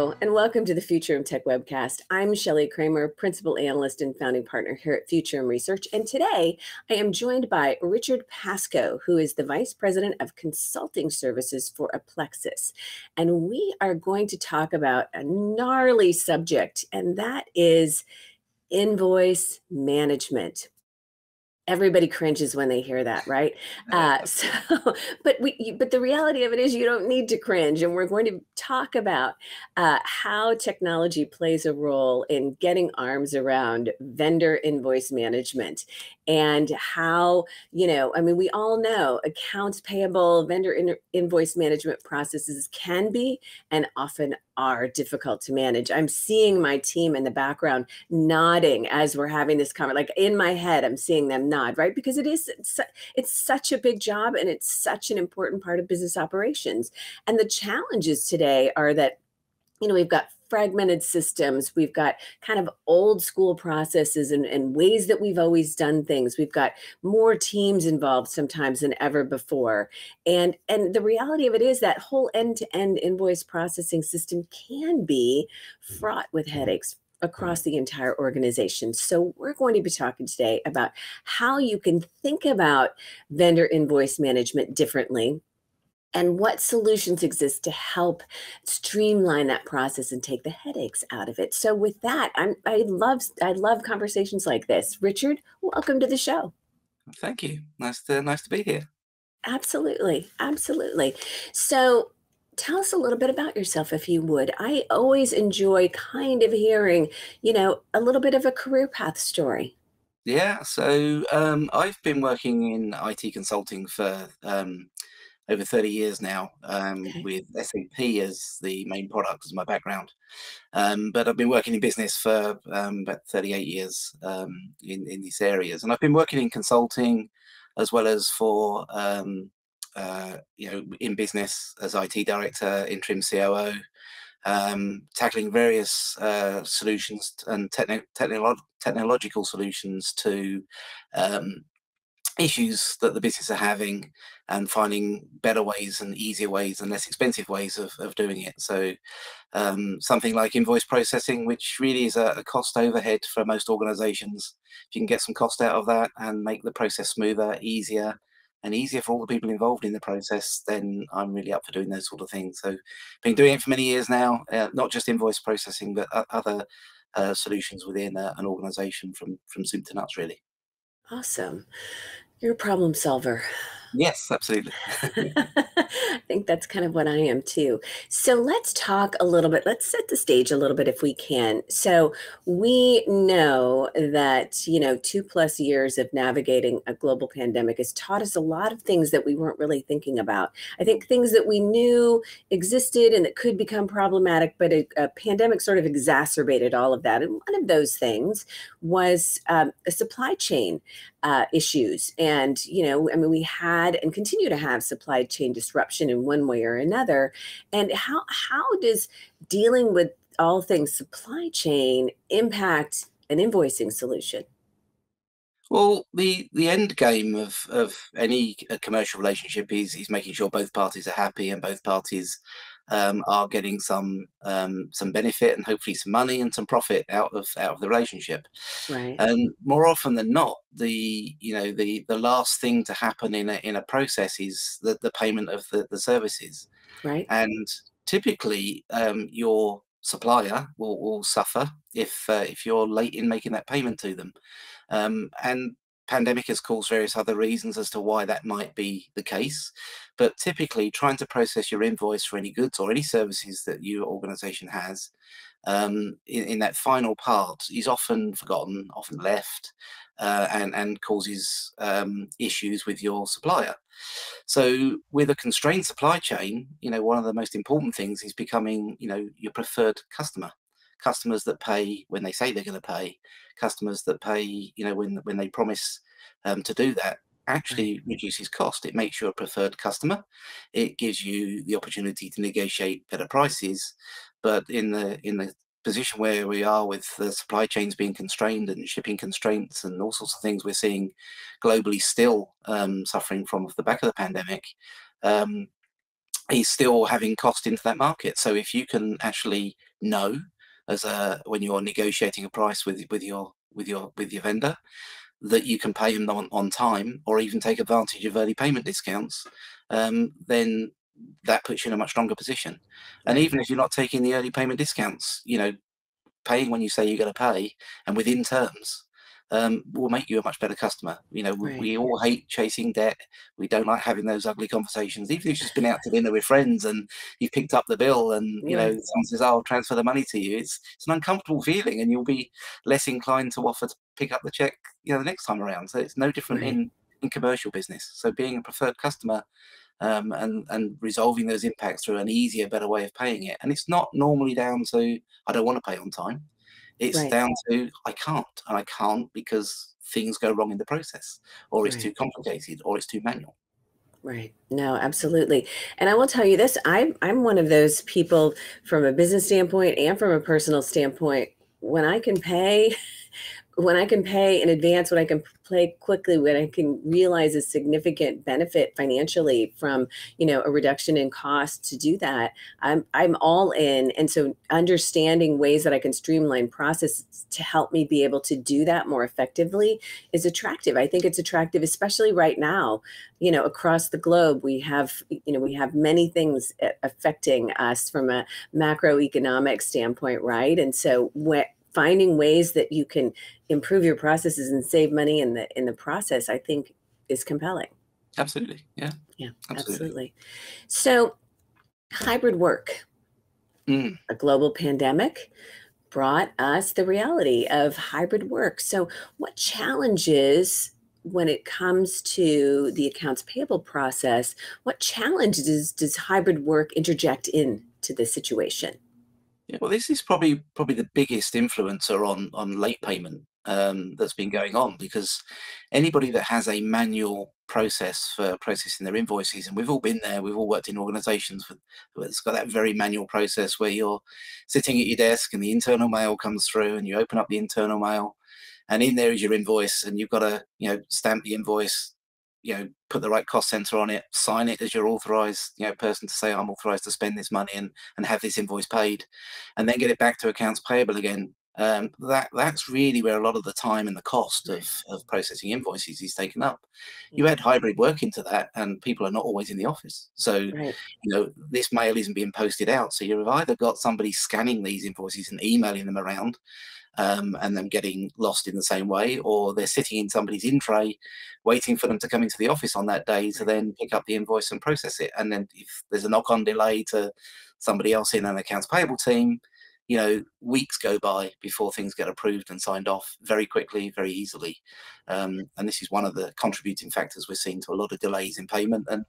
Hello, and welcome to the Futurum Tech Webcast. I'm Shelly Kramer, Principal Analyst and Founding Partner here at Futurum Research. And today I am joined by Richard Pascoe, who is the Vice President of Consulting Services for Applexus. And we are going to talk about a gnarly subject, and that is invoice management. Everybody cringes when they hear that, right? But the reality of it is you don't need to cringe, and we're going to talk about how technology plays a role in getting arms around vendor invoice management, and how, we all know accounts payable, vendor invoice management processes can be and often are difficult to manage. I'm seeing my team in the background nodding as we're having this conversation. Like in my head, I'm seeing them nod, right? Because it's such a big job, and it's such an important part of business operations. And the challenges today are that, we've got fragmented systems, we've got kind of old school processes and ways that we've always done things. We've got more teams involved sometimes than ever before. And the reality of it is that whole end-to-end invoice processing system can be fraught with headaches across the entire organization. So we're going to be talking today about how you can think about vendor invoice management differently, and what solutions exist to help streamline that process and take the headaches out of it. So with that, I love conversations like this. Richard, welcome to the show. Thank you. Nice to be here. Absolutely. So tell us a little bit about yourself, if you would. I always enjoy kind of hearing, a little bit of a career path story. Yeah, so I've been working in IT consulting for over 30 years now, Okay. with SAP as the main product as my background. But I've been working in business for about 38 years in these areas. And I've been working in consulting as well as for, in business as IT director, interim COO, tackling various solutions and technological solutions to issues that the business are having, and finding better ways and easier ways and less expensive ways of doing it. So something like invoice processing, which really is a cost overhead for most organizations. If you can get some cost out of that and make the process smoother, easier for all the people involved in the process, then I'm really up for doing those sort of things. So been doing it for many years now, not just invoice processing, but other solutions within an organization from soup to nuts, really. Awesome. You're a problem solver. Yes, absolutely. I think that's kind of what I am too. So let's talk a little bit. Let's set the stage a little bit if we can. So we know that, 2+ years of navigating a global pandemic has taught us a lot of things that we weren't really thinking about. I think things that we knew existed and that could become problematic, but a pandemic sort of exacerbated all of that. And one of those things was a supply chain issues. And, we had and continue to have supply chain disruption in one way or another. And how does dealing with all things supply chain impact an invoicing solution? Well, the end game of any commercial relationship is making sure both parties are happy and both parties are getting some benefit and hopefully some money and some profit out of the relationship. Right. And more often than not, the last thing to happen in a process is the payment of the services. Right. And typically, your supplier will suffer if you're late in making that payment to them. And pandemic has caused various other reasons as to why that might be the case. But typically, trying to process your invoice for any goods or any services that your organization has in that final part is often forgotten, often left, and causes issues with your supplier. So with a constrained supply chain, one of the most important things is becoming, your preferred customer. Customers that pay when they say they're going to pay, customers that pay, when they promise to do that, actually reduces cost. It makes you a preferred customer. It gives you the opportunity to negotiate better prices. But in the position where we are with the supply chains being constrained and shipping constraints and all sorts of things we're seeing globally still suffering from off the back of the pandemic, he's still having cost into that market. So if you can actually no as when you're negotiating a price with your vendor, that you can pay them on time, or even take advantage of early payment discounts, then that puts you in a much stronger position. And Right. even if you're not taking the early payment discounts, paying when you say you're going to pay and within terms, will make you a much better customer. Right. We all hate chasing debt. We don't like having those ugly conversations. Even if you've just been out to dinner with friends and you've picked up the bill, and Right. someone says, "I'll transfer the money to you," it's an uncomfortable feeling, and you'll be less inclined to offer to pick up the check, the next time around. So it's no different Right. in commercial business. So being a preferred customer, and resolving those impacts through an easier, better way of paying it. And it's not normally down to I don't want to pay on time. It's Right. down to I can't, and I can't because things go wrong in the process, or it's Right. too complicated, or it's too manual. Right. No, absolutely. And I will tell you this, I'm one of those people from a business standpoint and from a personal standpoint, when I can pay, when I can pay in advance, when I can pay quickly, when I can realize a significant benefit financially from, a reduction in cost to do that, I'm all in. And so understanding ways that I can streamline processes to help me be able to do that more effectively is attractive. I think it's attractive, especially right now, across the globe. We have many things affecting us from a macroeconomic standpoint, right? And so finding ways that you can improve your processes and save money in the process, I think is compelling. Absolutely. Yeah, Yeah, absolutely. absolutely. So hybrid work, Mm. a global pandemic brought us the reality of hybrid work. So what challenges when it comes to the accounts payable process, what challenges does hybrid work interject into the situation? Yeah, well, this is probably the biggest influencer on late payment, that's been going on, because anybody that has a manual process for processing their invoices, and we've all been there, we've all worked in organisations where it's got that very manual process where you're sitting at your desk and the internal mail comes through, and you open up the internal mail, and in there is your invoice, and you've got to stamp the invoice, put the right cost center on it, sign it as your authorized person to say I'm authorized to spend this money and have this invoice paid, and then get it back to accounts payable again. That's really where a lot of the time and the cost Right. of processing invoices is taken up. You Yeah. add hybrid work into that, and people are not always in the office, so Right. this mail isn't being posted out. So you've either got somebody scanning these invoices and emailing them around, and them getting lost in the same way, or they're sitting in somebody's in tray waiting for them to come into the office on that day to Right. then pick up the invoice and process it. And then if there's a knock-on delay to somebody else in an accounts payable team, weeks go by before things get approved and signed off very quickly, very easily. And this is one of the contributing factors we're seeing to a lot of delays in payment, and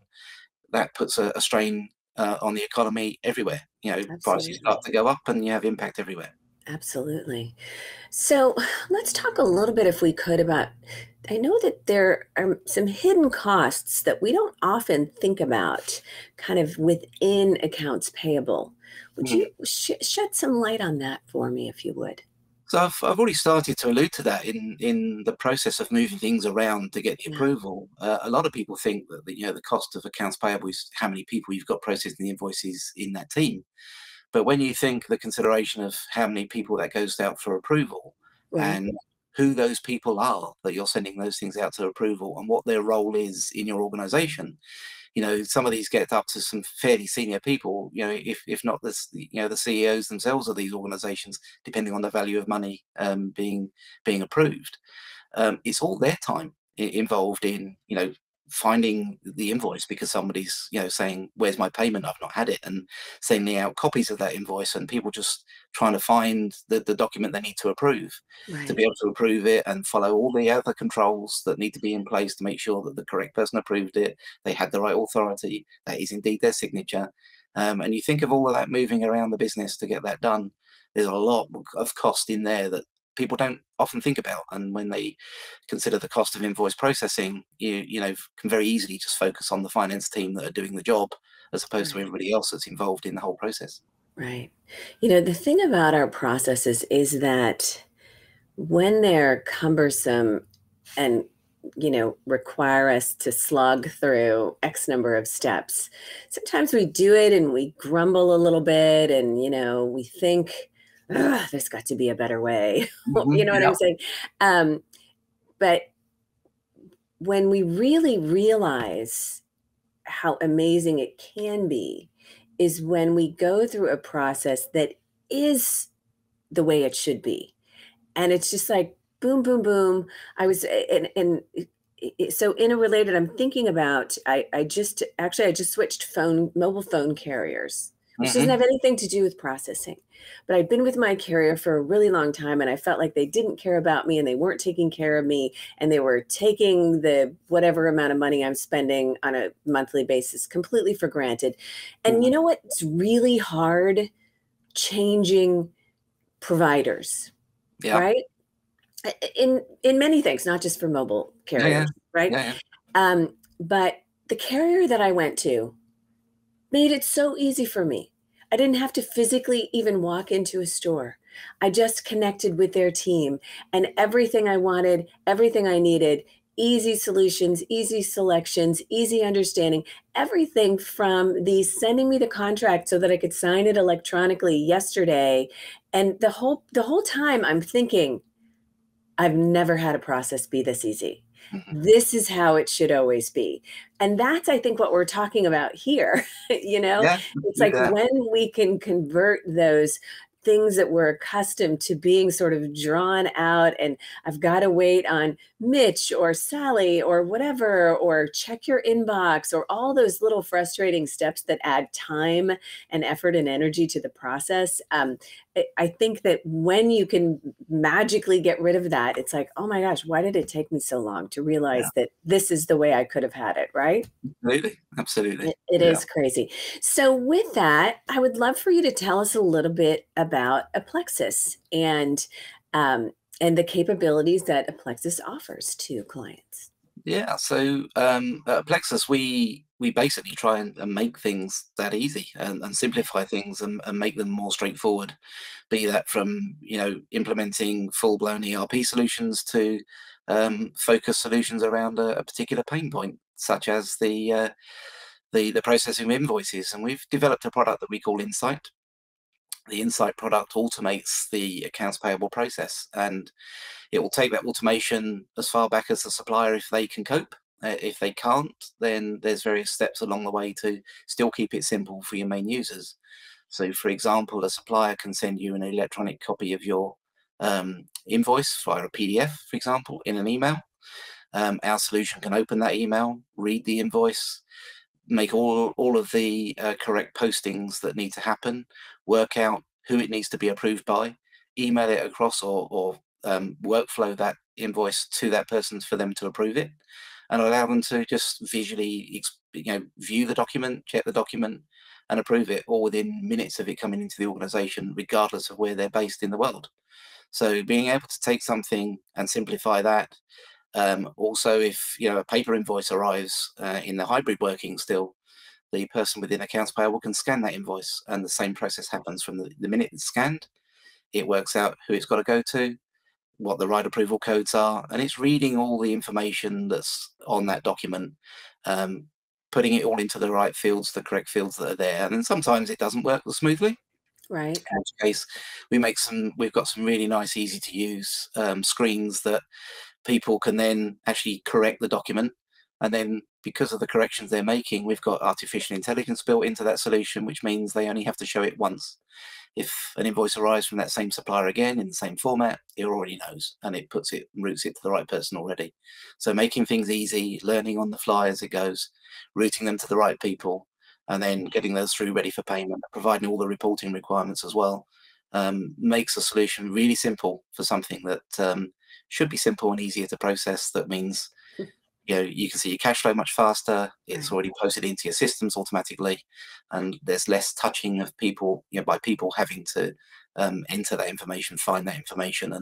that puts a strain on the economy everywhere. Prices start Absolutely. to go up, and you have impact everywhere. Absolutely. So let's talk a little bit, if we could, about. I know that there are some hidden costs that we don't often think about kind of within accounts payable. Would Mhm. you shed some light on that for me, if you would? So I've already started to allude to that in the process of moving things around to get the Yeah. approval. A lot of people think that the cost of accounts payable is how many people you've got processing the invoices in that team. But when you think the consideration of how many people that goes out for approval, Right. and who those people are that you're sending those things out to approval, and what their role is in your organization, some of these get up to some fairly senior people, if not the CEOs themselves of these organizations, depending on the value of money, being approved. It's all their time involved in finding the invoice because somebody's saying, "Where's my payment? I've not had it," and sending out copies of that invoice, and people just trying to find the document they need to approve, to Right. be able to approve it and follow all the other controls that need to be in place to make sure that the correct person approved it, they had the right authority, that is indeed their signature. And you think of all of that moving around the business to get that done, there's a lot of cost in there that people don't often think about. And when they consider the cost of invoice processing, you can very easily just focus on the finance team that are doing the job, as opposed to Right. everybody else that's involved in the whole process. Right. The thing about our processes is that when they're cumbersome and require us to slog through X number of steps. Sometimes we do it and we grumble a little bit and, we think, there's got to be a better way. You know what Yeah. I'm saying? But when we really realize how amazing it can be is when we go through a process that is the way it should be. And it's just like, boom, boom, boom. So interrelated, I'm thinking about, I just switched mobile phone carriers, which doesn't have anything to do with processing. But I'd been with my carrier for a really long time and I felt like they didn't care about me and they weren't taking care of me and they were taking the whatever amount of money I'm spending on a monthly basis completely for granted. And you know what's really hard? Changing providers, Yeah. right? In many things, not just for mobile carriers, right? Yeah. But the carrier that I went to made it so easy for me. I didn't have to physically even walk into a store. I just connected with their team and everything I wanted, everything I needed, easy solutions, easy selections, easy understanding, everything from the sending me the contract so that I could sign it electronically yesterday. And the whole time I'm thinking, I've never had a process be this easy. This is how it should always be. And that's, I think, what we're talking about here. Yeah. It's like when we can convert those things that we're accustomed to being sort of drawn out and I've got to wait on Mitch or Sally or whatever, or check your inbox, or all those little frustrating steps that add time and effort and energy to the process. I think that when you can magically get rid of that, it's like, oh my gosh, why did it take me so long to realize that this is the way I could have had it, right? Absolutely. It is crazy. So with that, I would love for you to tell us a little bit about Applexus and the capabilities that Applexus offers to clients. Yeah, so at Applexus, we basically try and make things that easy and simplify things and make them more straightforward. Be that from implementing full-blown ERP solutions to focus solutions around a particular pain point, such as the processing of invoices. And we've developed a product that we call Insight. The Insight product automates the accounts payable process, and it will take that automation as far back as the supplier if they can cope. If they can't, then there's various steps along the way to still keep it simple for your main users. So, for example, a supplier can send you an electronic copy of your invoice via a PDF, for example, in an email. Our solution can open that email, read the invoice, make all of the correct postings that need to happen, work out who it needs to be approved by, email it across, or workflow that invoice to that person for them to approve it, and allow them to just visually view the document, check the document, and approve it, all within minutes of it coming into the organization, regardless of where they're based in the world. So being able to take something and simplify that. Also, if a paper invoice arrives in the hybrid working still, the person within accounts payable can scan that invoice, and the same process happens from the minute it's scanned. It works out who it's got to go to, what the right approval codes are, and it's reading all the information that's on that document, putting it all into the right fields, the correct fields that are there. And then sometimes it doesn't work as smoothly. Right. In which case, we've got some really nice, easy to use screens that people can then actually correct the document. And then because of the corrections they're making, we've got artificial intelligence built into that solution, which means they only have to show it once. If an invoice arrives from that same supplier again in the same format, it already knows, and it routes it to the right person already. So making things easy, learning on the fly as it goes, routing them to the right people, and then getting those through ready for payment, providing all the reporting requirements as well, makes a solution really simple for something that should be simple and easier to process. That means you can see your cash flow much faster. It's already posted into your systems automatically, and there's less touching of people, by people having to enter that information, find that information,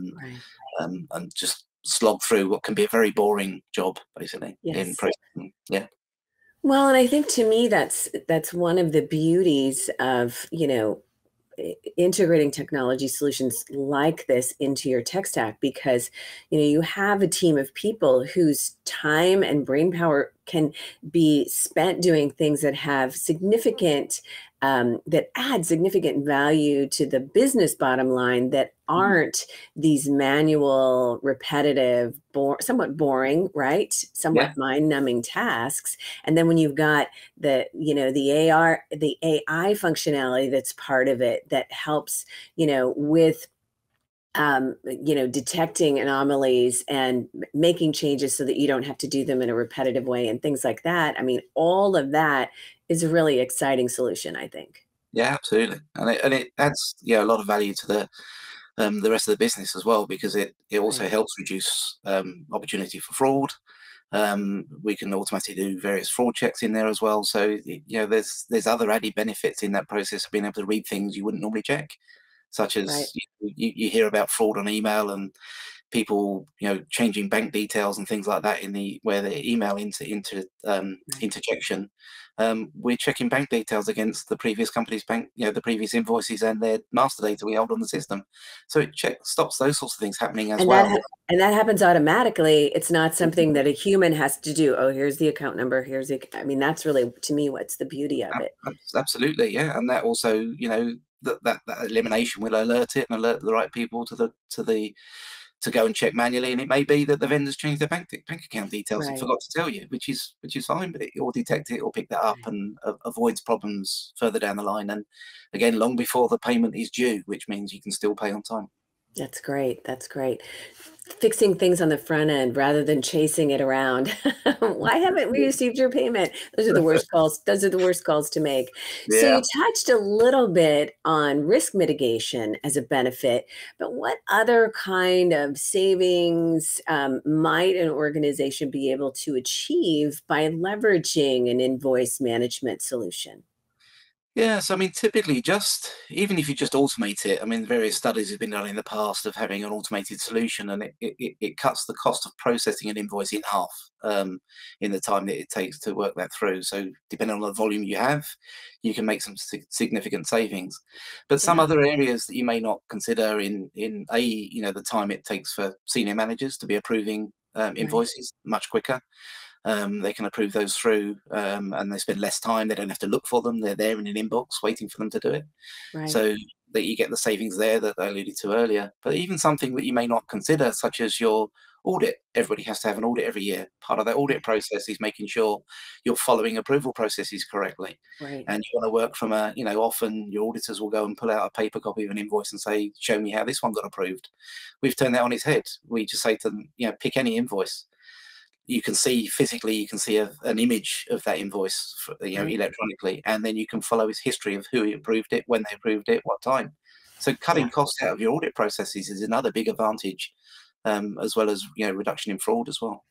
and just slog through what can be a very boring job, basically, in processing. Yeah. Well, and I think to me that's one of the beauties of integrating technology solutions like this into your tech stack, because you have a team of people whose time and brain power can be spent doing things that have significant that add significant value to the business bottom line, that aren't these manual, repetitive, somewhat boring, right? Somewhat mind-numbing tasks. And then when you've got the the AI functionality that's part of it, that helps with detecting anomalies and making changes so that you don't have to do them in a repetitive way and things like that. I mean, all of that is a really exciting solution, I think. Yeah, absolutely, and it adds a lot of value to the rest of the business as well, because it also Right. helps reduce opportunity for fraud. We can automatically do various fraud checks in there as well. So there's other added benefits in that process of being able to read things you wouldn't normally check, such Right. as you hear about fraud on email and people changing bank details and things like that where they email Right. interjection. We're checking bank details against the previous company's bank, the previous invoices and their master data we hold on the system. So it stops those sorts of things happening as And well. and that happens automatically. It's not something that a human has to do. Oh, here's the account number. I mean, that's really, to me, what's the beauty of it. Absolutely, yeah, and that also, that elimination will alert it and alert the right people to go and check manually. And it may be that the vendors changed their bank account details and Right. forgot to tell you, which is fine, but it will detect it or pick that up and avoids problems further down the line. And again, long before the payment is due, which means you can still pay on time. That's great. That's great. Fixing things on the front end rather than chasing it around. Why haven't we received your payment? Those are the worst calls. Those are the worst calls to make. So Yeah. you touched a little bit on risk mitigation as a benefit, but what other kind of savings might an organization be able to achieve by leveraging an invoice management solution? Yes, I mean, typically, even if you just automate it, I mean, various studies have been done in the past of having an automated solution, and it cuts the cost of processing an invoice in half in the time that it takes to work that through. So, depending on the volume you have, you can make some significant savings. But some Yeah. other areas that you may not consider the time it takes for senior managers to be approving Right. invoices much quicker. They can approve those through, and they spend less time. They don't have to look for them. They're there in an inbox waiting for them to do it. Right. So that you get the savings there that I alluded to earlier. But even something that you may not consider, such as your audit. Everybody has to have an audit every year. Part of that audit Right. process is making sure you're following approval processes correctly. Right. And you want to work from often your auditors will go and pull out a paper copy of an invoice and say, show me how this one got approved. We've turned that on its head. We just say to them, pick any invoice. You can see physically, you can see an image of that invoice, Right. electronically, and then you can follow his history of who approved it, when they approved it, what time. So Yeah. cutting costs out of your audit processes is another big advantage, as well as reduction in fraud as well.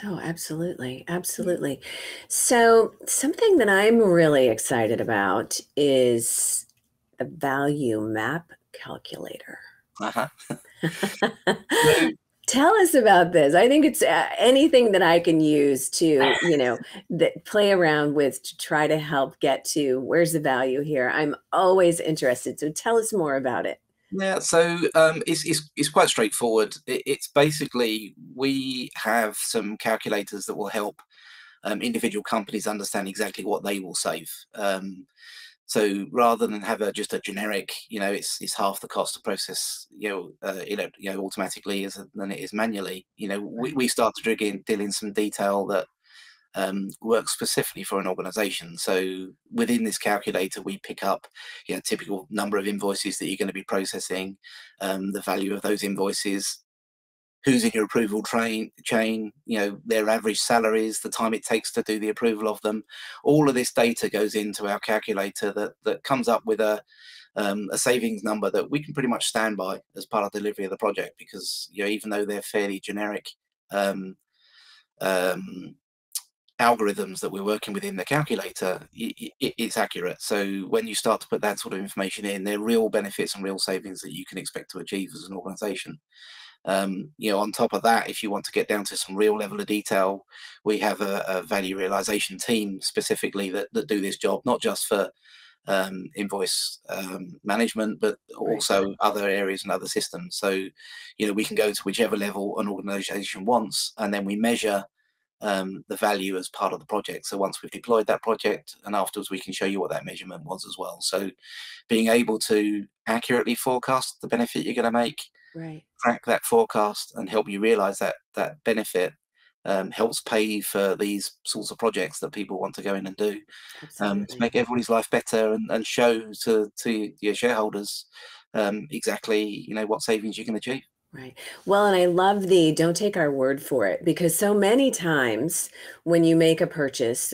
Oh, absolutely. Mm. Absolutely. So, something that I'm really excited about is the value map calculator. Uh-huh. So, Tell us about this. I think it's anything that I can use to, that play around with to try to help get to where's the value here. I'm always interested. So, tell us more about it. yeah, so it's quite straightforward. It's basically we have some calculators that will help individual companies understand exactly what they will save. So rather than have just a generic, it's half the cost to process, automatically than it is manually. Right. We start to deal in some detail that works specifically for an organization. So within this calculator, we pick up, typical number of invoices that you're going to be processing, the value of those invoices, who's in your approval chain, their average salaries, the time it takes to do the approval of them. All of this data goes into our calculator that comes up with a savings number that we can pretty much stand by as part of delivery of the project, because even though they're fairly generic um, um, algorithms that we're working with in the calculator, it's accurate. So when you start to put that sort of information in, there are real benefits and real savings that you can expect to achieve as an organization. On top of that, if you want to get down to some real level of detail, we have a value realization team specifically that do this job, not just for invoice management, but Right. also other areas and other systems. So, we can go to whichever level an organization wants, and then we measure the value as part of the project. So once we've deployed that project, and afterwards we can show you what that measurement was as well. So being able to accurately forecast the benefit you're going to make, Right. track that forecast, and help you realize that benefit helps pay for these sorts of projects that people want to go in and do, to Absolutely. make everybody's life better, and show to your shareholders exactly what savings you can achieve. Right. Well, and I love the don't take our word for it, because so many times when you make a purchase,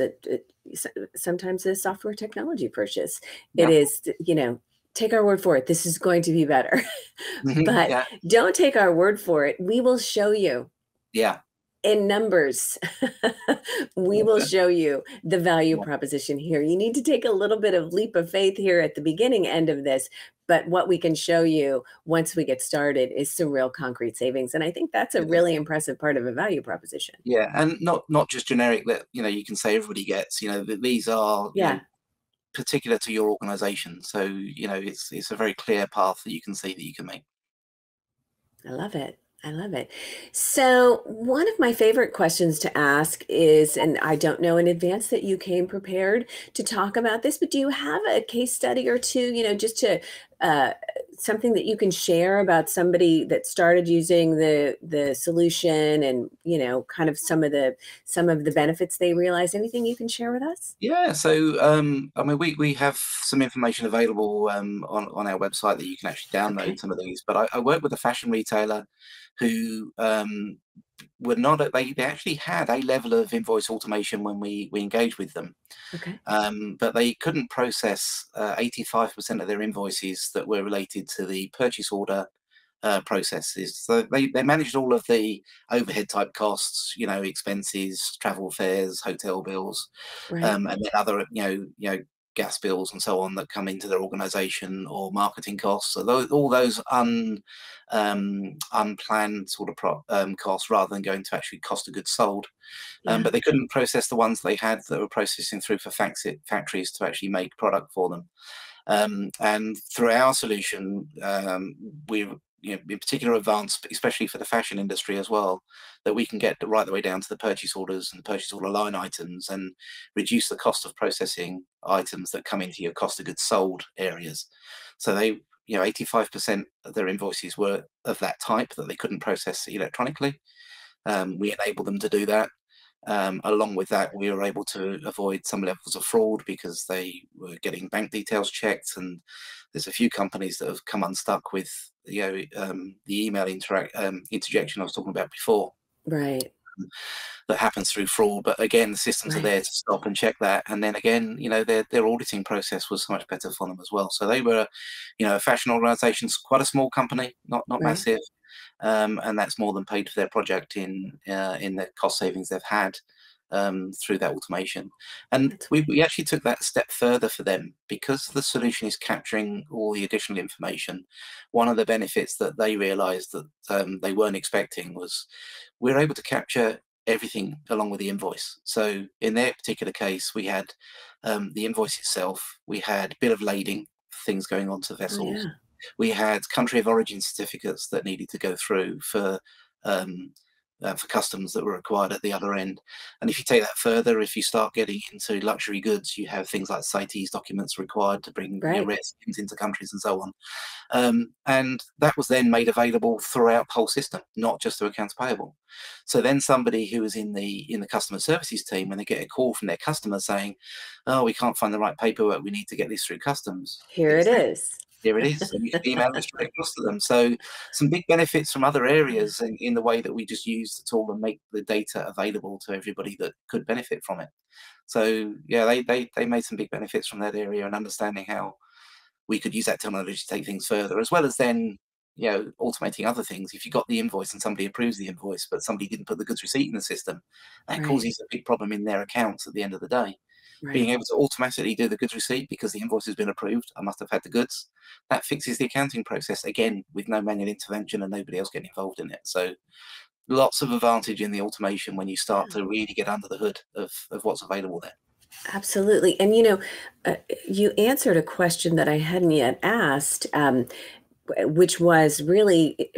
sometimes a software technology purchase, it Yeah. is, take our word for it. This is going to be better. But Yeah. don't take our word for it. We will show you Yeah. in numbers. We will Okay. show you the value Yeah. proposition here. You need to take a little bit of leap of faith here at the beginning end of this, but what we can show you once we get started is some real concrete savings. And I think that's a Yeah. really impressive part of a value proposition. Yeah, and not just generic that you can say everybody gets. These are Yeah, particular to your organization. So it's a very clear path that you can see that you can make. I love it. I love it. So, one of my favorite questions to ask is, and I don't know in advance that you came prepared to talk about this, but do you have a case study or two, just to uh, something that you can share about somebody that started using the solution, and kind of some of the benefits they realized? Anything you can share with us? Yeah, so I mean, we have some information available on our website that you can actually download Okay. some of these. But I work with a fashion retailer who were not they actually had a level of invoice automation when we engaged with them. Okay. But they couldn't process 85% of their invoices that were related to the purchase order processes. So they managed all of the overhead type costs, expenses, travel fares, hotel bills, Right. and then other, gas bills and so on that come into their organization, or marketing costs. So all those unplanned sort of costs, rather than going to actually cost of goods sold. Yeah. But they couldn't process the ones they had that were processing through for factories to actually make product for them. And through our solution, we in particular advanced, especially for the fashion industry as well, that we can get right the way down to the purchase orders and the purchase order line items, and reduce the cost of processing items that come into your cost of goods sold areas. So 85% of their invoices were of that type that they couldn't process electronically. We enabled them to do that. Along with that, we were able to avoid some levels of fraud because they were getting bank details checked, and there's a few companies that have come unstuck with the email interjection I was talking about before, Right. that happens through fraud. But again, the systems are Right. there to stop and check that. And then again, their auditing process was so much better for them as well. So they were, a fashion organisation, quite a small company, not Right. massive, and that's more than paid for their project in the cost savings they've had through that automation. And That's we actually took that a step further for them, because the solution is capturing all the additional information. One of the benefits that they realised that they weren't expecting was we're able to capture everything along with the invoice. So in their particular case, we had the invoice itself, we had bill of lading, things going onto Oh vessels, yeah. we had country of origin certificates that needed to go through for customs that were required at the other end. And if you take that further, if you start getting into luxury goods, you have things like CITES documents required to bring Right. rare skins into countries and so on. And that was then made available throughout the whole system, not just through accounts payable. So then somebody who was in the customer services team, when they get a call from their customer saying, "Oh, we can't find the right paperwork, we need to get this through customs," Here it it's there. is. Here it is, and you can email it straight across to them. So some big benefits from other Yeah. areas in the way that we just use the tool and make the data available to everybody that could benefit from it. So yeah, they made some big benefits from that area, and understanding how we could use that technology to take things further, as well as then automating other things. If you got the invoice and somebody approves the invoice, but somebody didn't put the goods receipt in the system, that Right. causes a big problem in their accounts at the end of the day. Being Right. able to automatically do the goods receipt because the invoice has been approved, I must have had the goods, that fixes the accounting process again with no manual intervention and nobody else getting involved in it. So lots of advantage in the automation when you start Yeah. to really get under the hood of what's available there. Absolutely. And you answered a question that I hadn't yet asked, which was really,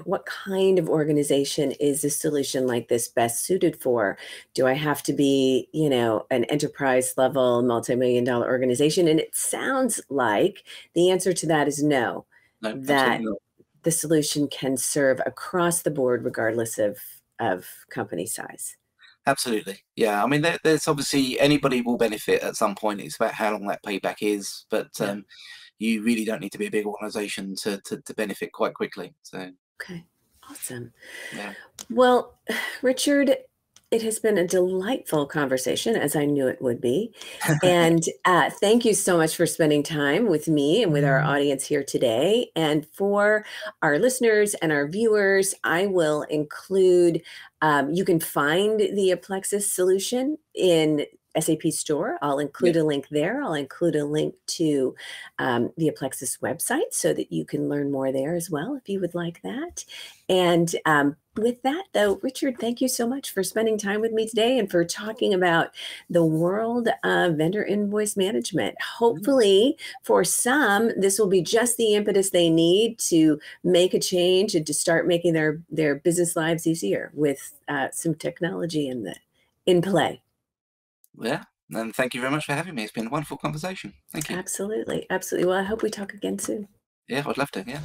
what kind of organization is a solution like this best suited for? Do I have to be, an enterprise level, multi-million dollar organization? And it sounds like the answer to that is no, No, that absolutely not. the solution can serve across the board, regardless of company size. Absolutely. Yeah. I mean, there's obviously anybody will benefit at some point. It's about how long that payback is, but Yeah. you really don't need to be a big organization to benefit quite quickly. So, Okay. Awesome. yeah. Well, Richard, it has been a delightful conversation, as I knew it would be. And thank you so much for spending time with me and with our audience here today. And for our listeners and our viewers, I will include, you can find the Applexus solution in SAP Store. I'll Yeah. include a link there. I'll include a link to the Applexus website so that you can learn more there as well if you would like that. And with that, though, Richard, thank you so much for spending time with me today and for talking about the world of vendor invoice management. Mhm. Hopefully, for some, this will be just the impetus they need to make a change and to start making their business lives easier with some technology in play. Yeah. And thank you very much for having me. It's been a wonderful conversation. Thank you. Absolutely, absolutely. Well, I hope we talk again soon. Yeah, I'd love to. Yeah.